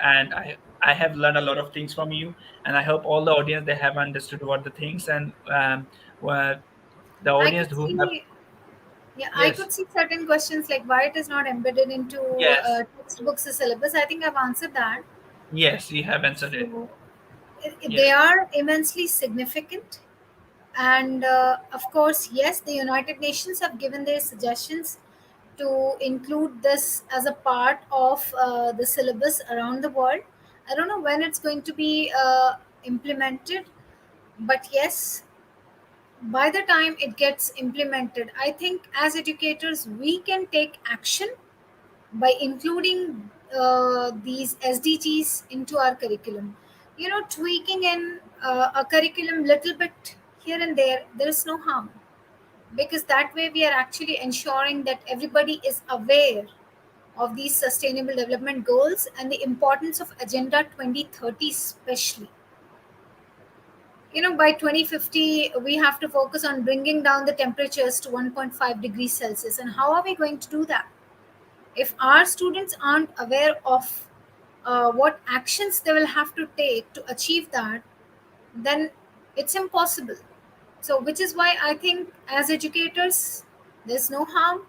and I have learned a lot of things from you, and I hope all the audience they have understood what the things, and well, the I audience could who have. see, yeah, I Yes, could see certain questions like why it is not embedded into yes, textbooks or syllabus. I think I've answered that. yes, you have answered it. So they Yes, are immensely significant. And of course, yes, the United Nations have given their suggestions to include this as a part of the syllabus around the world. I don't know when it's going to be implemented, but yes, by the time it gets implemented, I think as educators, we can take action by including these SDGs into our curriculum. Tweaking in a curriculum little bit here and there, there is no harm, because that way we are actually ensuring that everybody is aware of these sustainable development goals and the importance of Agenda 2030, especially. By 2050, we have to focus on bringing down the temperatures to 1.5 degrees Celsius. And how are we going to do that? If our students aren't aware of what actions they will have to take to achieve that, then it's impossible. So, which is why I think as educators, there's no harm.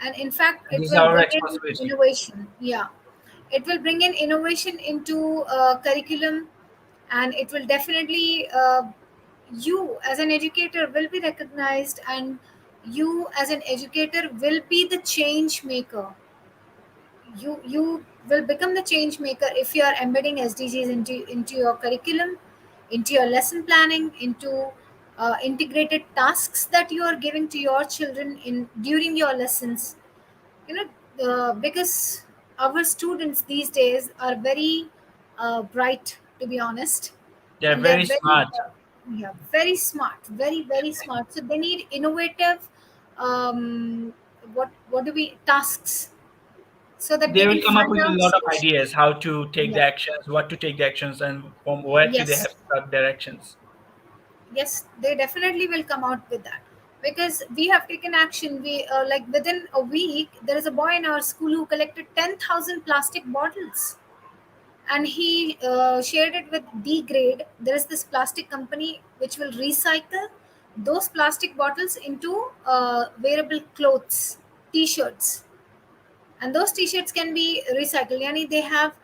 And in fact, it this is will our bring in responsibility. innovation. Yeah. It will bring in innovation into curriculum, and it will definitely, you as an educator will be recognized, and you as an educator will be the change maker. You will become the change maker if you are embedding SDGs into your curriculum, into your lesson planning, into integrated tasks that you are giving to your children in during your lessons. you know because our students these days are very bright, to be honest, They're and they're very very smart. yeah, very smart, very smart. So they need innovative, what do we tasks, so that They they will can come up find with a out lot of solutions. ideas how to take Yeah. the actions, what to take the actions, and from where to they have Yes. to start their actions. Yes, they definitely will come out with that, because we have taken action. We like within a week, there is a boy in our school who collected 10,000 plastic bottles, and he shared it with D grade. There is this plastic company which will recycle those plastic bottles into wearable clothes, t-shirts, and those t-shirts can be recycled. Yani they have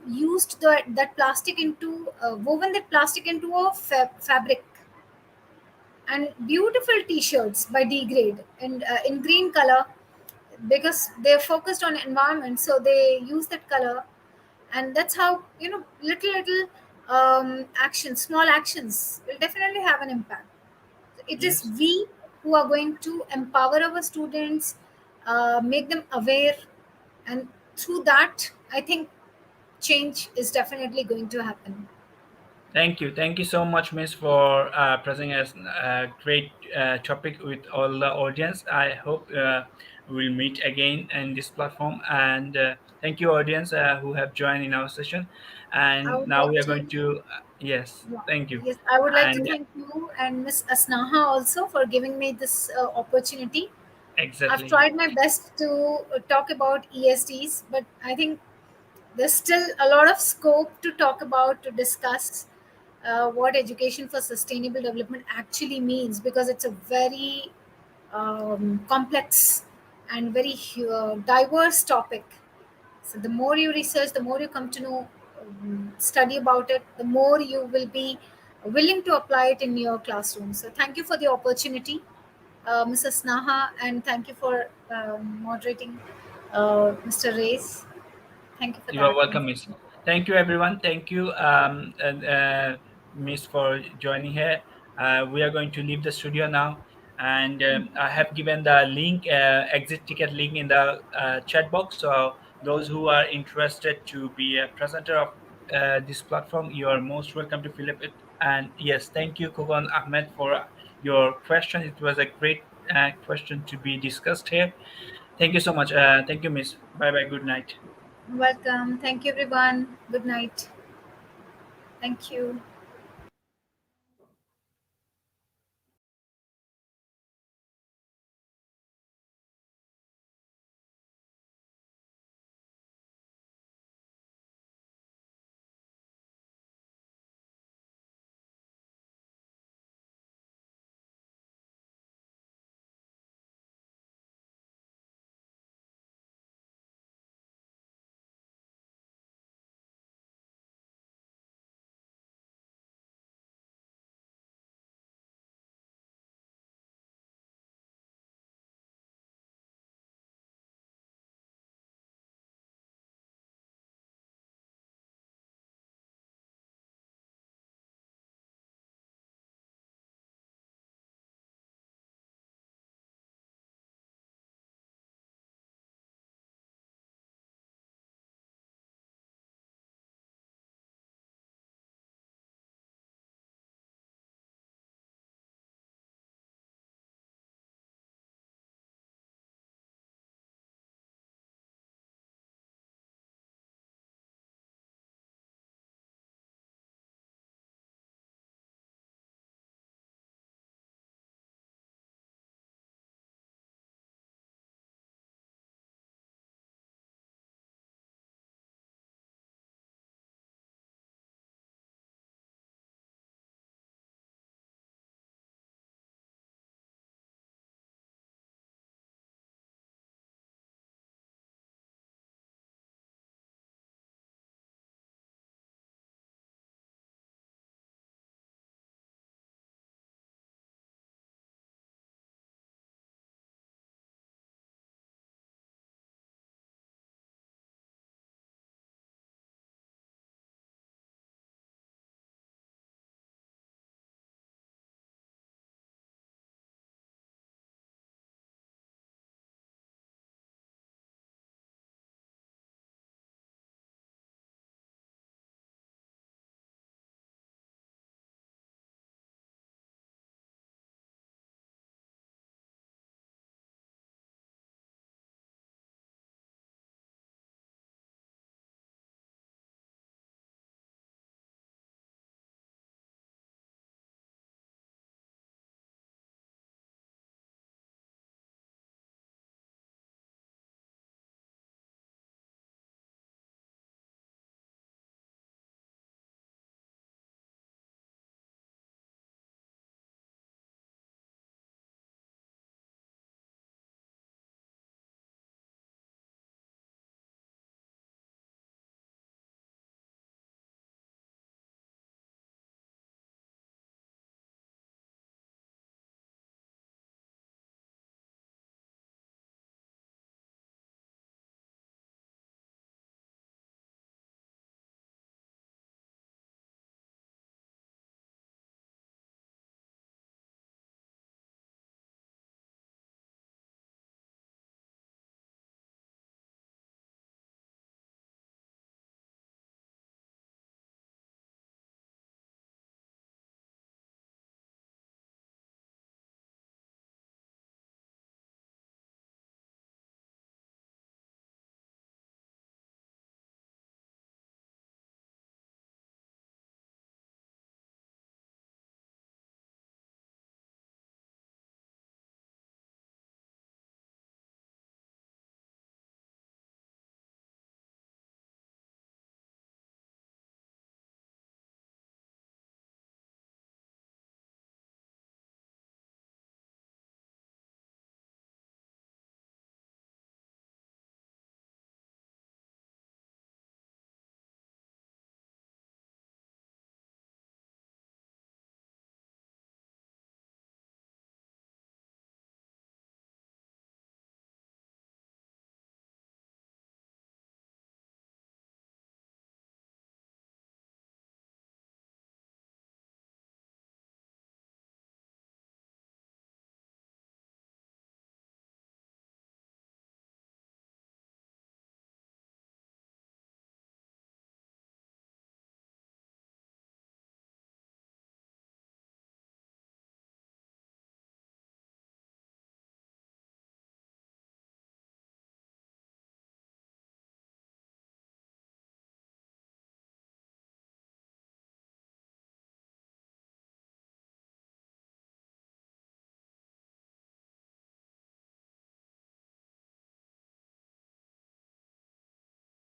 used that plastic into woven that plastic into a fabric, and beautiful t-shirts by D grade in green color, because they're focused on environment, so they use that color. And that's how, little actions, small actions will definitely have an impact. It is Yes. we who are going to empower our students, make them aware, and through that, I think change is definitely going to happen. Thank you. Thank you so much, Miss, for presenting us a great topic with all the audience. I hope we'll meet again in this platform. And thank you, audience, who have joined in our session. I And would now like we are going to, to, yes, yeah, thank you. yes, I would like to And thank you and Miss Asnaha also for giving me this opportunity. I've exactly, tried my best to talk about ESDs, but I think there's still a lot of scope to talk about, to discuss what education for sustainable development actually means, because it's a very complex and very diverse topic. So the more you research, the more you come to know, study about it, the more you will be willing to apply it in your classroom. So thank you for the opportunity, Mrs. Naha, and thank you for moderating, Mr. Reyes. Thank you for you are that. welcome, Miss. Thank you, everyone. Thank you, Miss, for joining here. We are going to leave the studio now, and I have given the link, exit ticket link, in the chat box. So those who are interested to be a presenter of this platform, you are most welcome to fill up it. And yes, thank you, Kogan Ahmed, for your question. It was a great question to be discussed here. Thank you so much. Thank you, Miss. Bye bye. Good night. Welcome. Thank you, everyone. Good night. Thank you.